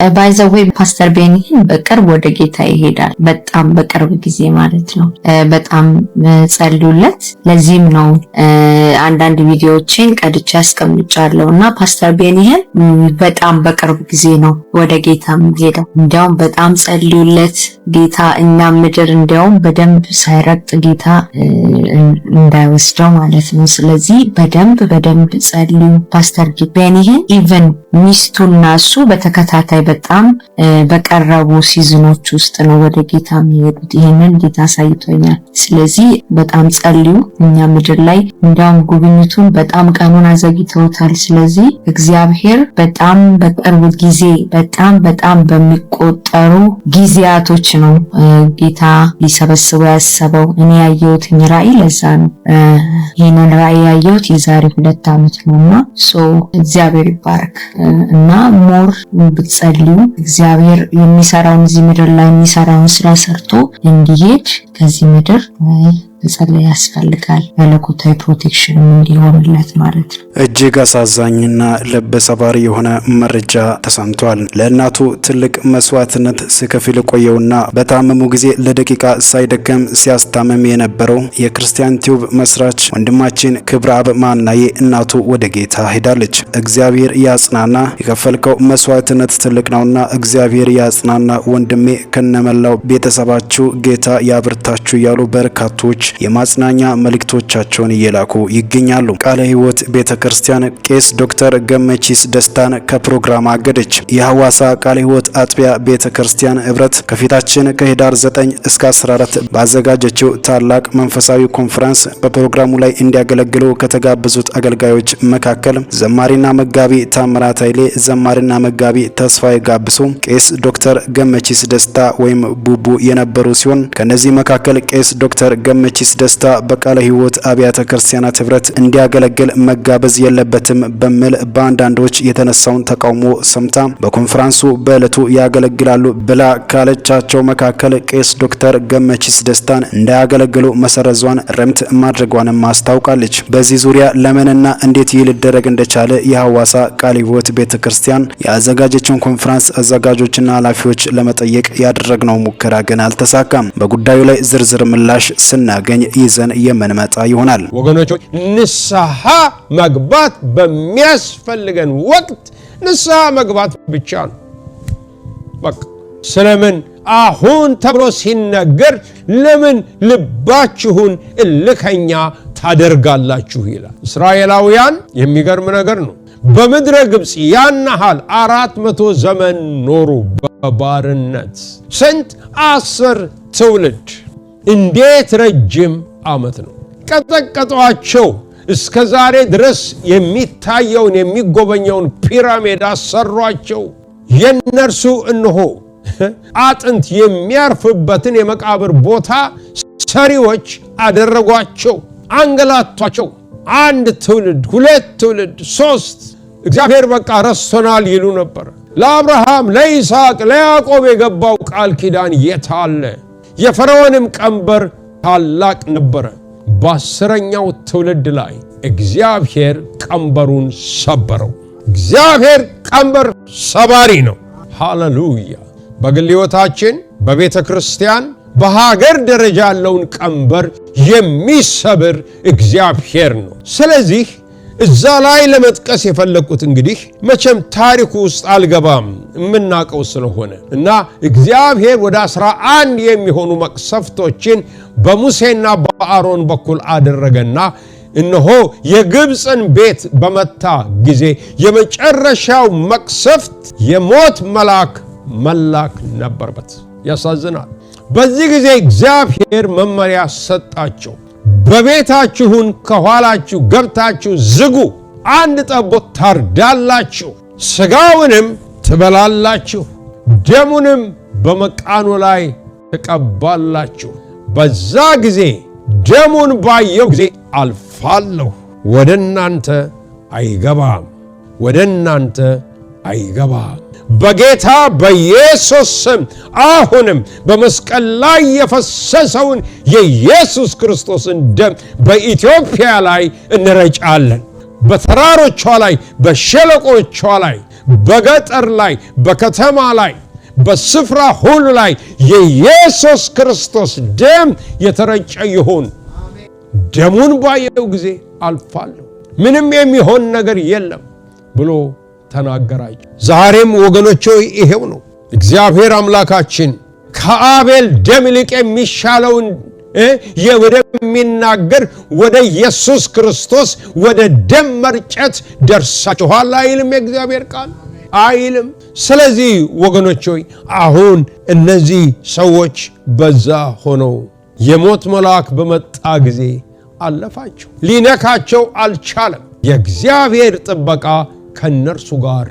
ባይ ዘ ዌይ ፓስተር ቤኒን በቅርብ ወደ ጌታ ይሄዳል። በጣም በቅርብ ጊዜ ማለት ነው። በጣም ጸልዩለት። ለዚህም ነው አንዳንድ ቪዲዮዎችን ቀድቼ አስቀምጫለሁና ፓስተር ቤኒን በጣም በቅርብ ጊዜ ነው ወደ ጌታ የሚሄደው። እንዲያውም በጣም ጸልዩለት። ጌታ እኛ ምድር እንዲያውም በደንብ ሳይረግጥ ጌታ እንዳይወስደው ማለት ነው። ስለዚህ በደንብ ጸልዩ ፓስተር ቤኒን። ኢቨን ሚስቱና እሱ በተከታታይ በጣም በቀረቡ ሲዝኖች ውስጥ ነው ወደ ጌታ የሚሄዱት። ይሄንን ጌታ ሳይቶኛል። ስለዚህ በጣም ጸልዩ። እኛ ምድር ላይ እንዲያውም ጉብኝቱን በጣም ቀኑን አዘግይተውታል። ስለዚህ እግዚአብሔር በጣም በቅርብ ጊዜ በጣም በሚቆጠሩ ጊዜያቶች ነው ጌታ ሊሰበስበው ያሰበው። እኔ ያየሁት ራእይ ለዛ ነው። ይሄንን ራእይ ያየሁት የዛሬ 2 ዓመት ነውና እግዚአብሔር ይባረክ እና ሞር ብትጸልዩ እግዚአብሔር የሚሰራውን እዚህ ምድር ላይ የሚሰራውን ስራ ሰርቶ እንዲሄድ ከዚህ ምድር መጸለይ ያስፈልጋል። መለኮታዊ ፕሮቴክሽን እንዲሆንለት ማለት ነው። እጅግ አሳዛኝና ልብ ሰባሪ የሆነ መረጃ ተሰምቷል። ለእናቱ ትልቅ መስዋዕትነት ሲከፍል ቆየውና በታመሙ ጊዜ ለደቂቃ ሳይደከም ሲያስታመም የነበረው የክርስቲያን ቲዩብ መስራች ወንድማችን ክብረአብ ማናዬ እናቱ ወደ ጌታ ሄዳለች። እግዚአብሔር ያጽናና፣ የከፈልከው መስዋዕትነት ትልቅ ነውና እግዚአብሔር ያጽናና ወንድሜ፣ ከነመላው ቤተሰባችሁ ጌታ ያብርታችሁ እያሉ በርካቶች የማጽናኛ መልእክቶቻቸውን እየላኩ ይገኛሉ። ቃለ ሕይወት ቤተክርስቲያን ቄስ ዶክተር ገመቺስ ደስታን ከፕሮግራም አገደች። የሐዋሳ ቃለ ሕይወት አጥቢያ ቤተክርስቲያን ህብረት ከፊታችን ከህዳር 9 እስከ 14 ባዘጋጀችው ታላቅ መንፈሳዊ ኮንፈረንስ በፕሮግራሙ ላይ እንዲያገለግሉ ከተጋበዙት አገልጋዮች መካከል ዘማሪና መጋቢ ታምራት ኃይሌ፣ ዘማሪና መጋቢ ተስፋዬ ጋብሶ፣ ቄስ ዶክተር ገመቺስ ደስታ ወይም ቡቡ የነበሩ ሲሆን ከነዚህ መካከል ቄስ ዶክተር ገመቺስ ደስታ በቃለ ሕይወት አብያተ ክርስቲያናት ህብረት እንዲያገለግል መጋበዝ የለበትም በሚል በአንዳንዶች የተነሳውን ተቃውሞ ሰምታ በኮንፈረንሱ በዕለቱ ያገለግላሉ ብላ ካለቻቸው መካከል ቄስ ዶክተር ገመቺስ ደስታን እንዳያገለግሉ መሰረዟን ረምት ማድረጓንም አስታውቃለች። በዚህ ዙሪያ ለምንና እንዴት ይህ ሊደረግ እንደቻለ የሐዋሳ ቃለ ሕይወት ቤተክርስቲያን ያዘጋጀችውን ኮንፈረንስ አዘጋጆችና ኃላፊዎች ለመጠየቅ ያደረግነው ሙከራ ግን አልተሳካም። በጉዳዩ ላይ ዝርዝር ምላሽ ስናገኝ ይዘን የምንመጣ ይሆናል። ወገኖች ንስሐ መግባት በሚያስፈልገን ወቅት ንስሐ መግባት ብቻ ነው። በቃ ስለምን አሁን ተብሎ ሲነገር ለምን ልባችሁን እልከኛ ታደርጋላችሁ ይላል። እስራኤላውያን የሚገርም ነገር ነው። በምድረ ግብጽ ያናሃል 400 ዘመን ኖሩ በባርነት። ስንት 10 ትውልድ። እንዴት ረጅም ዓመት ነው። ቀጠቀጧቸው። እስከ ዛሬ ድረስ የሚታየውን የሚጎበኘውን ፒራሚድ አሰሯቸው። የነርሱ እነሆ አጥንት የሚያርፍበትን የመቃብር ቦታ ሰሪዎች አደረጓቸው፣ አንገላቷቸው። 1 ትውልድ፣ 2 ትውልድ፣ 3 እግዚአብሔር በቃ ረስቶናል ይሉ ነበር። ለአብርሃም፣ ለይስሐቅ፣ ለያዕቆብ የገባው ቃል ኪዳን የታለ? የፈርዖንም ቀንበር ታላቅ ነበረ። በ10ኛው ትውልድ ላይ እግዚአብሔር ቀንበሩን ሰበረው። እግዚአብሔር ቀንበር ሰባሪ ነው። ሃሌሉያ! በግል ሕይወታችን፣ በቤተ ክርስቲያን፣ በሀገር ደረጃ ያለውን ቀንበር የሚሰብር እግዚአብሔር ነው። ስለዚህ እዛ ላይ ለመጥቀስ የፈለኩት እንግዲህ መቼም ታሪኩ ውስጥ አልገባም የምናቀው ስለሆነ እና እግዚአብሔር ወደ 11 የሚሆኑ መቅሰፍቶችን በሙሴና በአሮን በኩል አደረገና እነሆ የግብፅን ቤት በመታ ጊዜ የመጨረሻው መቅሰፍት የሞት መላክ ነበርበት። ያሳዝናል። በዚህ ጊዜ እግዚአብሔር መመሪያ ሰጣቸው። በቤታችሁን ከኋላችሁ ገብታችሁ ዝጉ፣ 1 ጠቦት ታርዳላችሁ፣ ስጋውንም ትበላላችሁ፣ ደሙንም በመቃኑ ላይ ትቀባላችሁ። በዛ ጊዜ ደሙን ባየው ጊዜ አልፋለሁ፣ ወደ እናንተ አይገባም። በጌታ በኢየሱስ ስም አሁንም በመስቀል ላይ የፈሰሰውን የኢየሱስ ክርስቶስን ደም በኢትዮጵያ ላይ እንረጫለን። በተራሮቿ ላይ፣ በሸለቆቿ ላይ፣ በገጠር ላይ በከተማ ላይ በስፍራ ሁሉ ላይ የኢየሱስ ክርስቶስ ደም የተረጨ ይሁን። ደሙን ባየው ጊዜ አልፋለሁ፣ ምንም የሚሆን ነገር የለም ብሎ ተናገራቸው። ዛሬም ወገኖቼ ይሄው ነው። እግዚአብሔር አምላካችን ከአቤል ደም ይልቅ የሚሻለውን ወደሚናገር ወደ ኢየሱስ ክርስቶስ ወደ ደም መርጨት ደርሳችኋል አይልም የእግዚአብሔር ቃል? አይልም። ስለዚህ ወገኖቼ አሁን እነዚህ ሰዎች በዛ ሆነው የሞት መልአክ በመጣ ጊዜ አለፋቸው፣ ሊነካቸው አልቻለም። የእግዚአብሔር ጥበቃ ከነርሱ ጋር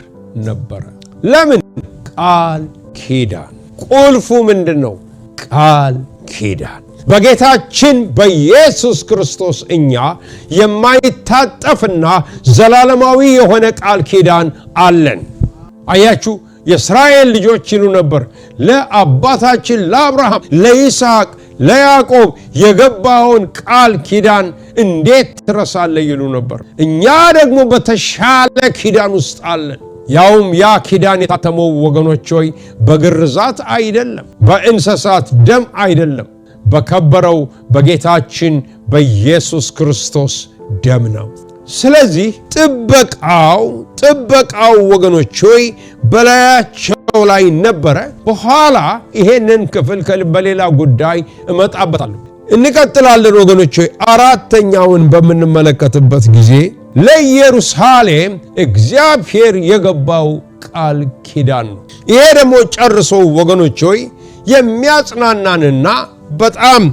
ነበረ። ለምን? ቃል ኪዳን። ቁልፉ ምንድነው? ቃል ኪዳን። በጌታችን በኢየሱስ ክርስቶስ እኛ የማይታጠፍና ዘላለማዊ የሆነ ቃል ኪዳን አለን። አያችሁ፣ የእስራኤል ልጆች ይሉ ነበር ለአባታችን ለአብርሃም፣ ለይስሐቅ፣ ለያዕቆብ የገባውን ቃል ኪዳን እንዴት ትረሳለህ ይሉ ነበር። እኛ ደግሞ በተሻለ ኪዳን ውስጥ አለን። ያውም ያ ኪዳን የታተመው ወገኖች ሆይ በግርዛት አይደለም፣ በእንስሳት ደም አይደለም፣ በከበረው በጌታችን በኢየሱስ ክርስቶስ ደም ነው። ስለዚህ ጥበቃው ወገኖች ሆይ በላያቸው ላይ ነበረ። በኋላ ይሄንን ክፍል በሌላ ጉዳይ እመጣበታለሁ። እንቀጥላለን ወገኖች ሆይ። አራተኛውን በምንመለከትበት ጊዜ ለኢየሩሳሌም እግዚአብሔር የገባው ቃል ኪዳን ነው። ይሄ ደግሞ ጨርሶ ወገኖች ሆይ የሚያጽናናንና በጣም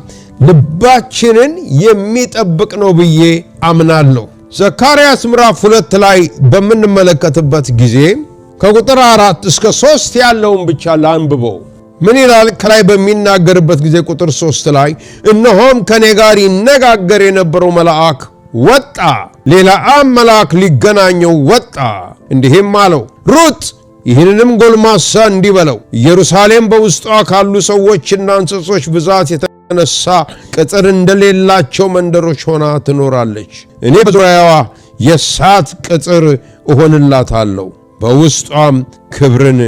ልባችንን የሚጠብቅ ነው ብዬ አምናለሁ። ዘካርያስ ምዕራፍ 2 ላይ በምንመለከትበት ጊዜ ከቁጥር 4 እስከ 3 ያለውን ብቻ ላንብበው። ምን ይላል? ከላይ በሚናገርበት ጊዜ ቁጥር 3 ላይ እነሆም ከኔ ጋር ይነጋገር የነበረው መልአክ ወጣ፣ ሌላ መልአክ ሊገናኘው ወጣ፣ እንዲህም አለው፣ ሩጥ፣ ይህንንም ጎልማሳ እንዲህ በለው፣ ኢየሩሳሌም በውስጧ ካሉ ሰዎችና እንስሶች ብዛት የተነሳ ቅጥር እንደሌላቸው መንደሮች ሆና ትኖራለች። እኔ በዙሪያዋ የእሳት ቅጥር እሆንላታለሁ፣ በውስጧም ክብርን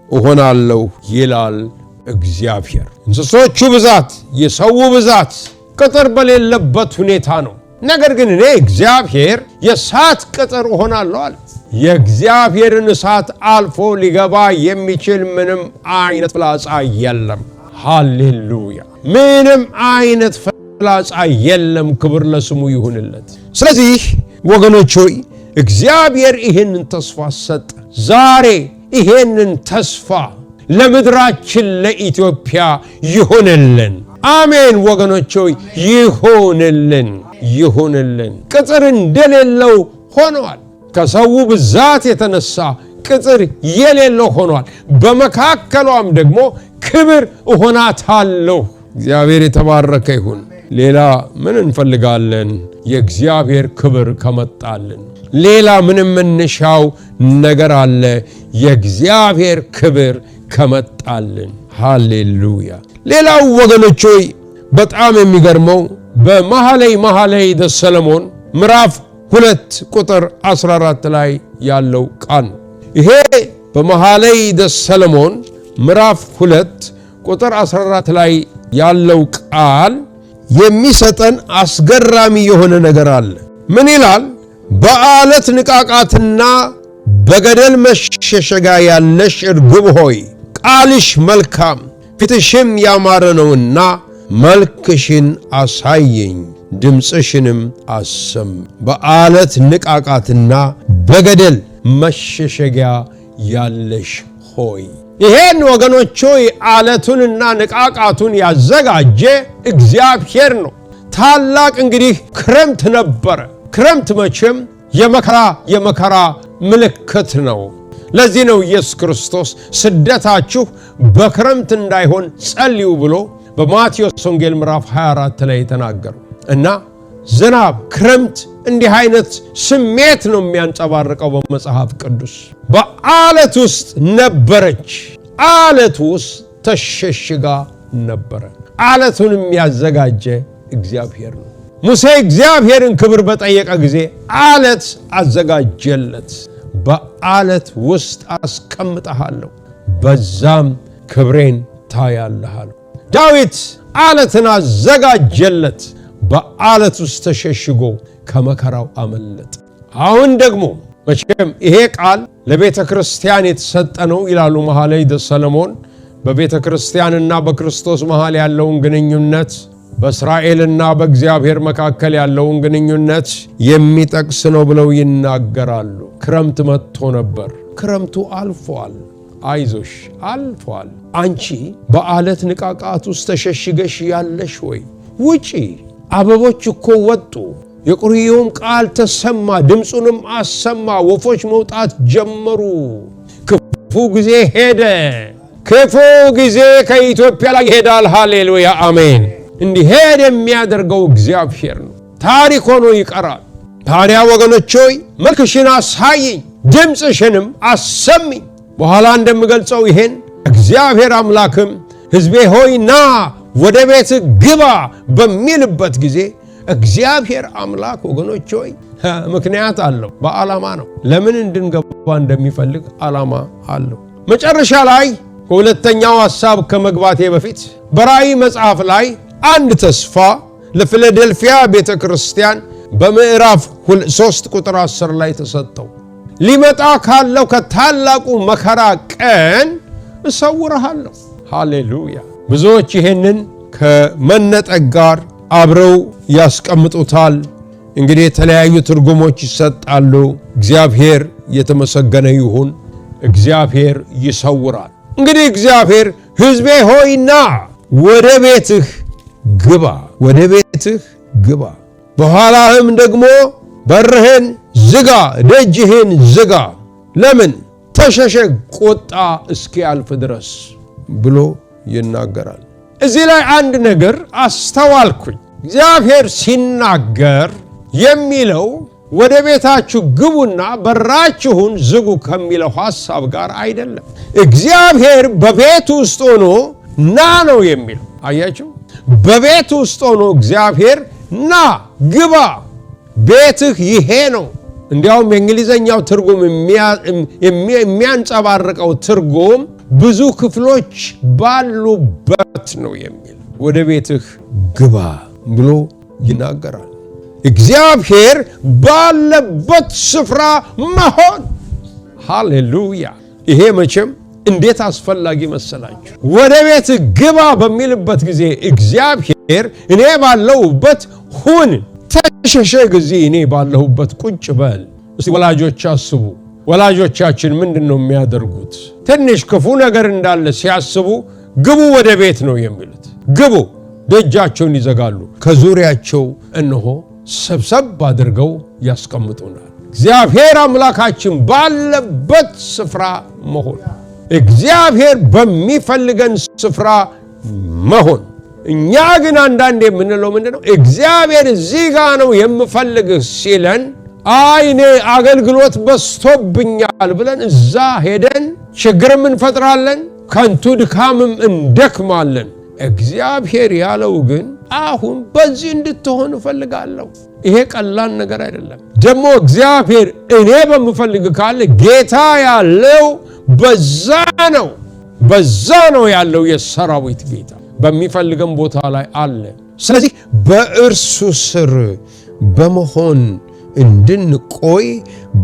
እሆናለሁ ይላል እግዚአብሔር። እንስሶቹ ብዛት፣ የሰው ብዛት ቅጥር በሌለበት ሁኔታ ነው። ነገር ግን እኔ እግዚአብሔር የእሳት ቅጥር እሆናለሁ አለ። የእግዚአብሔርን እሳት አልፎ ሊገባ የሚችል ምንም አይነት ፍላጻ የለም። ሃሌሉያ! ምንም አይነት ፍላጻ የለም። ክብር ለስሙ ይሁንለት። ስለዚህ ወገኖች ሆይ እግዚአብሔር ይህንን ተስፋ ሰጠ። ዛሬ ይህንን ተስፋ ለምድራችን ለኢትዮጵያ ይሁንልን። አሜን ወገኖች ሆይ ይሁንልን። ቅጥር እንደሌለው ሆኗል። ከሰው ብዛት የተነሳ ቅጥር የሌለው ሆኗል። በመካከሏም ደግሞ ክብር እሆናታለሁ። እግዚአብሔር የተባረከ ይሁን። ሌላ ምን እንፈልጋለን? የእግዚአብሔር ክብር ከመጣልን ሌላ ምንም እንሻው ነገር አለ? የእግዚአብሔር ክብር ከመጣልን። ሃሌሉያ! ሌላው ወገኖች ሆይ በጣም የሚገርመው በመኃልየ ዘሰሎሞን ምዕራፍ 2 ቁጥር 14 ላይ ያለው ቃል። ይሄ በመኃልየ ዘሰሎሞን ምዕራፍ 2 ቁጥር 14 ላይ ያለው ቃል የሚሰጠን አስገራሚ የሆነ ነገር አለ። ምን ይላል? በአለት ንቃቃትና በገደል መሸሸጊያ ያለሽ እርግብ ሆይ ቃልሽ መልካም ፊትሽም ያማረ ነውና መልክሽን አሳየኝ፣ ድምፅሽንም አሰም። በአለት ንቃቃትና በገደል መሸሸጊያ ያለሽ ሆይ። ይሄን ወገኖች ሆይ አለቱንና ንቃቃቱን ያዘጋጀ እግዚአብሔር ነው። ታላቅ እንግዲህ ክረምት ነበረ። ክረምት መቼም የመከራ ምልክት ነው። ለዚህ ነው ኢየሱስ ክርስቶስ ስደታችሁ በክረምት እንዳይሆን ጸልዩ ብሎ በማቴዎስ ወንጌል ምዕራፍ 24 ላይ የተናገረው። እና ዝናብ፣ ክረምት እንዲህ አይነት ስሜት ነው የሚያንጸባርቀው በመጽሐፍ ቅዱስ። በአለት ውስጥ ነበረች፣ አለት ውስጥ ተሸሽጋ ነበረ። አለቱንም ያዘጋጀ እግዚአብሔር ነው። ሙሴ እግዚአብሔርን ክብር በጠየቀ ጊዜ አለት አዘጋጀለት። በአለት ውስጥ አስቀምጠሃለሁ፣ በዛም ክብሬን ታያለህ አለው። ዳዊት አለትን አዘጋጀለት፣ በአለት ውስጥ ተሸሽጎ ከመከራው አመለጠ። አሁን ደግሞ መቼም ይሄ ቃል ለቤተ ክርስቲያን የተሰጠ ነው ይላሉ መኃልየ ሰሎሞን። በቤተ ክርስቲያንና በክርስቶስ መሃል ያለውን ግንኙነት፣ በእስራኤልና በእግዚአብሔር መካከል ያለውን ግንኙነት የሚጠቅስ ነው ብለው ይናገራሉ። ክረምት መጥቶ ነበር፣ ክረምቱ አልፏል። አይዞሽ አልፏል። አንቺ በአለት ንቃቃት ውስጥ ተሸሽገሽ ያለሽ ወይ ውጪ። አበቦች እኮ ወጡ፣ የቁርዬውም ቃል ተሰማ፣ ድምፁንም አሰማ፣ ወፎች መውጣት ጀመሩ። ክፉ ጊዜ ሄደ። ክፉ ጊዜ ከኢትዮጵያ ላይ ይሄዳል። ሃሌሉያ አሜን። እንዲሄድ የሚያደርገው እግዚአብሔር ነው። ታሪክ ሆኖ ይቀራል። ታዲያ ወገኖች ሆይ መልክሽን አሳይኝ፣ ድምፅሽንም አሰሚኝ። በኋላ እንደምገልጸው ይሄን እግዚአብሔር አምላክም ሕዝቤ ሆይ ና ወደ ቤት ግባ በሚልበት ጊዜ እግዚአብሔር አምላክ ወገኖች ሆይ ምክንያት አለው፣ በዓላማ ነው። ለምን እንድንገባ እንደሚፈልግ ዓላማ አለው። መጨረሻ ላይ ሁለተኛው ሐሳብ ከመግባቴ በፊት በራእይ መጽሐፍ ላይ አንድ ተስፋ ለፊላዴልፊያ ቤተክርስቲያን በምዕራፍ 3 ቁጥር 10 ላይ ተሰጠው። ሊመጣ ካለው ከታላቁ መከራ ቀን እሰውርሃለሁ። ሃሌሉያ። ብዙዎች ይሄንን ከመነጠቅ ጋር አብረው ያስቀምጡታል። እንግዲህ የተለያዩ ትርጉሞች ይሰጣሉ። እግዚአብሔር የተመሰገነ ይሁን። እግዚአብሔር ይሰውራል። እንግዲህ እግዚአብሔር ሕዝቤ ሆይና ወደ ቤትህ ግባ፣ ወደ ቤትህ ግባ፣ በኋላህም ደግሞ በርህን ዝጋ፣ ደጅህን ዝጋ፣ ለምን ተሸሸግ ቁጣ እስኪያልፍ ድረስ ብሎ ይናገራል። እዚህ ላይ አንድ ነገር አስተዋልኩኝ። እግዚአብሔር ሲናገር የሚለው ወደ ቤታችሁ ግቡና በራችሁን ዝጉ ከሚለው ሐሳብ ጋር አይደለም። እግዚአብሔር በቤት ውስጥ ሆኖ ና ነው የሚለው። አያችሁ፣ በቤት ውስጥ ሆኖ እግዚአብሔር ና ግባ፣ ቤትህ ይሄ ነው። እንዲያውም የእንግሊዘኛው ትርጉም የሚያንጸባርቀው ትርጉም ብዙ ክፍሎች ባሉበት ነው የሚል። ወደ ቤትህ ግባ ብሎ ይናገራል። እግዚአብሔር ባለበት ስፍራ መሆን። ሃሌሉያ። ይሄ መቼም እንዴት አስፈላጊ መሰላችሁ! ወደ ቤትህ ግባ በሚልበት ጊዜ እግዚአብሔር እኔ ባለሁበት ሁን፣ ተሸሸግ፣ እዚህ እኔ ባለሁበት ቁጭ በል። እስቲ ወላጆች አስቡ። ወላጆቻችን ምንድነው የሚያደርጉት? ትንሽ ክፉ ነገር እንዳለ ሲያስቡ ግቡ ወደ ቤት ነው የሚሉት። ግቡ፣ ደጃቸውን ይዘጋሉ። ከዙሪያቸው እነሆ ሰብሰብ አድርገው ያስቀምጡናል። እግዚአብሔር አምላካችን ባለበት ስፍራ መሆን፣ እግዚአብሔር በሚፈልገን ስፍራ መሆን። እኛ ግን አንዳንዴ የምንለው ምንድነው? እግዚአብሔር እዚህ ጋር ነው የምፈልግህ ሲለን አይኔ አገልግሎት በስቶብኛል ብለን እዛ ሄደን ችግርም እንፈጥራለን፣ ከንቱ ድካምም እንደክማለን። እግዚአብሔር ያለው ግን አሁን በዚህ እንድትሆን እፈልጋለሁ። ይሄ ቀላል ነገር አይደለም። ደግሞ እግዚአብሔር እኔ በምፈልግ ካለ ጌታ ያለው በዛ ነው ያለው። የሰራዊት ጌታ በሚፈልገን ቦታ ላይ አለ። ስለዚህ በእርሱ ስር በመሆን እንድንቆይ፣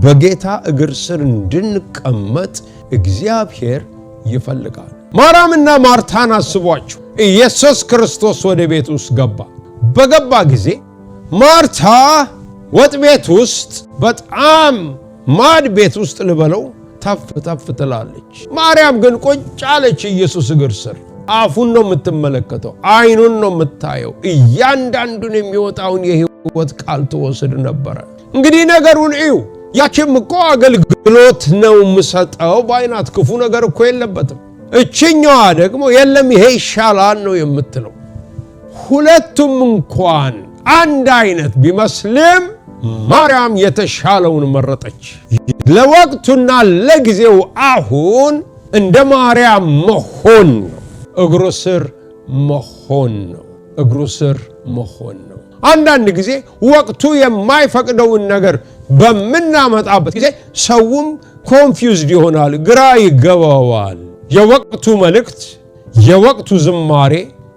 በጌታ እግር ስር እንድንቀመጥ እግዚአብሔር ይፈልጋል። ማርያምና ማርታን አስቧቸው። ኢየሱስ ክርስቶስ ወደ ቤት ውስጥ ገባ። በገባ ጊዜ ማርታ ወጥ ቤት ውስጥ በጣም ማድ ቤት ውስጥ ልበለው ተፍ ትላለች። ማርያም ግን ቁጭ አለች ኢየሱስ እግር ስር። አፉን ነው የምትመለከተው፣ አይኑን ነው የምታየው። እያንዳንዱን የሚወጣውን የሕይወት ቃል ትወስድ ነበረ። እንግዲህ ነገሩን እዩ። ያችም እኮ አገልግሎት ነው የምሰጠው ባይናት፣ ክፉ ነገር እኮ የለበትም። እችኛዋ ደግሞ የለም ይሄ ይሻላል ነው የምትለው። ሁለቱም እንኳን አንድ አይነት ቢመስልም ማርያም የተሻለውን መረጠች። ለወቅቱና ለጊዜው አሁን እንደ ማርያም መሆን ነው። እግሩ ስር መሆን ነው። እግሩ ስር መሆን ነው። አንዳንድ ጊዜ ወቅቱ የማይፈቅደውን ነገር በመናመጣበት ጊዜ ሰውም ኮንፊውዝድ ይሆናል፣ ግራ ይገባዋል። የወቅቱ መልእክት፣ የወቅቱ ዝማሬ፣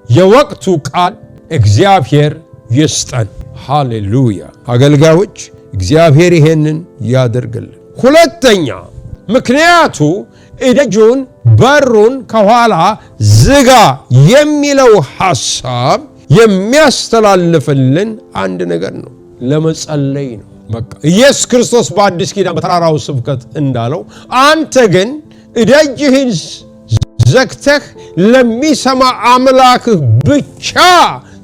የወቅቱ ቃል እግዚአብሔር ይስጠን። ሃሌሉያ! አገልጋዮች እግዚአብሔር ይሄንን ያደርግልን። ሁለተኛ ምክንያቱ እደጁን በሩን ከኋላ ዝጋ የሚለው ሐሳብ የሚያስተላልፍልን አንድ ነገር ነው፣ ለመጸለይ ነው። በቃ ኢየሱስ ክርስቶስ በአዲስ ኪዳን በተራራው ስብከት እንዳለው አንተ ግን እደጅህን ዘግተህ ለሚሰማ አምላክህ ብቻ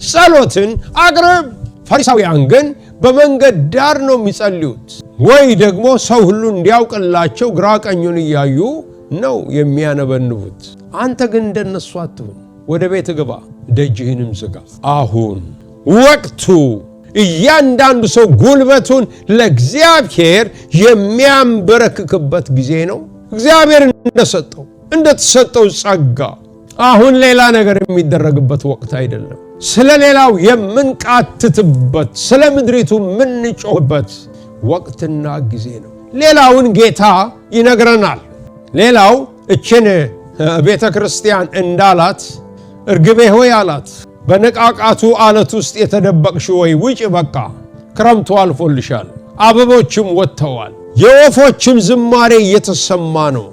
ጸሎትን አቅርብ። ፈሪሳውያን ግን በመንገድ ዳር ነው የሚጸልዩት፣ ወይ ደግሞ ሰው ሁሉ እንዲያውቅላቸው ግራ ቀኙን እያዩ ነው የሚያነበንቡት። አንተ ግን እንደነሱ አትሁን፣ ወደ ቤት ግባ፣ ደጅህንም ዝጋ። አሁን ወቅቱ እያንዳንዱ ሰው ጉልበቱን ለእግዚአብሔር የሚያንበረክክበት ጊዜ ነው። እግዚአብሔር እንደተሰጠው ጸጋ አሁን ሌላ ነገር የሚደረግበት ወቅት አይደለም። ስለ ሌላው የምንቃትትበት፣ ስለ ምድሪቱ የምንጮህበት ወቅትና ጊዜ ነው። ሌላውን ጌታ ይነግረናል። ሌላው እችን ቤተ ክርስቲያን እንዳላት እርግቤ ሆይ አላት፣ በነቃቃቱ አለት ውስጥ የተደበቅሽ ወይ ውጭ፣ በቃ ክረምቱ አልፎልሻል፣ አበቦችም ወጥተዋል፣ የወፎችም ዝማሬ እየተሰማ ነው።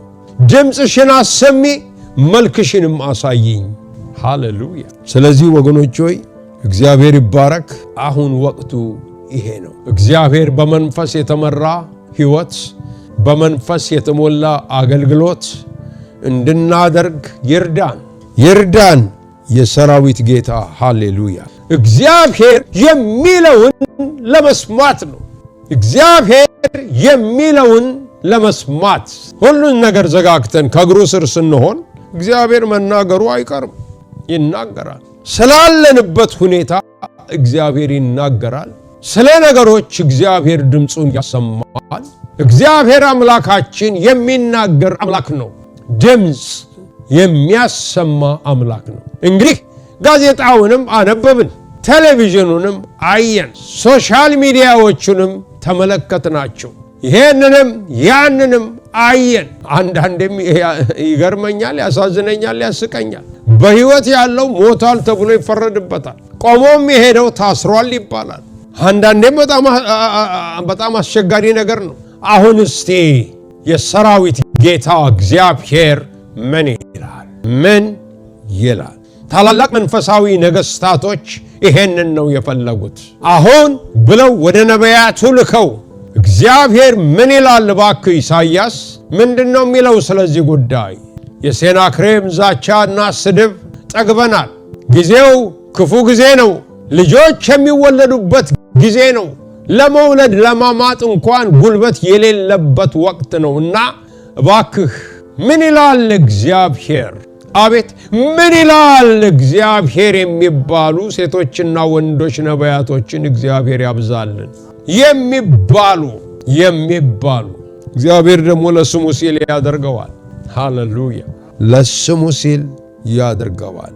ድምፅሽን አሰሚ፣ መልክሽንም አሳይኝ። ሃሌሉያ! ስለዚህ ወገኖች ሆይ እግዚአብሔር ይባረክ። አሁን ወቅቱ ይሄ ነው። እግዚአብሔር በመንፈስ የተመራ ሕይወት፣ በመንፈስ የተሞላ አገልግሎት እንድናደርግ ይርዳን የሰራዊት ጌታ። ሃሌሉያ! እግዚአብሔር የሚለውን ለመስማት ነው። እግዚአብሔር የሚለውን ለመስማት ሁሉን ነገር ዘጋግተን ከእግሩ ስር ስንሆን እግዚአብሔር መናገሩ አይቀርም፣ ይናገራል። ስላለንበት ሁኔታ እግዚአብሔር ይናገራል። ስለ ነገሮች እግዚአብሔር ድምፁን ያሰማል። እግዚአብሔር አምላካችን የሚናገር አምላክ ነው። ድምፅ የሚያሰማ አምላክ ነው። እንግዲህ ጋዜጣውንም አነበብን፣ ቴሌቪዥኑንም አየን፣ ሶሻል ሚዲያዎቹንም ተመለከትናቸው፣ ይሄንንም ያንንም አየን። አንዳንዴም ይገርመኛል፣ ያሳዝነኛል፣ ያስቀኛል። በሕይወት ያለው ሞቷል ተብሎ ይፈረድበታል፣ ቆሞም የሄደው ታስሯል ይባላል። አንዳንዴም በጣም አስቸጋሪ ነገር ነው። አሁን እስቲ የሰራዊት ጌታ እግዚአብሔር ምን ይላል? ታላላቅ መንፈሳዊ ነገሥታቶች ይሄንን ነው የፈለጉት። አሁን ብለው ወደ ነቢያቱ ልከው እግዚአብሔር ምን ይላል እባክህ ኢሳይያስ ምንድነው የሚለው ስለዚህ ጉዳይ? የሴናክሬም ዛቻና ስድብ ጠግበናል። ጊዜው ክፉ ጊዜ ነው። ልጆች የሚወለዱበት ጊዜ ነው። ለመውለድ ለማማጥ እንኳን ጉልበት የሌለበት ወቅት ነውና እባክህ ምን ይላል እግዚአብሔር? አቤት ምን ይላል እግዚአብሔር የሚባሉ ሴቶችና ወንዶች ነቢያቶችን እግዚአብሔር ያብዛልን። የሚባሉ እግዚአብሔር ደግሞ ለስሙ ሲል ያደርገዋል። ሃሌሉያ! ለስሙ ሲል ያደርገዋል።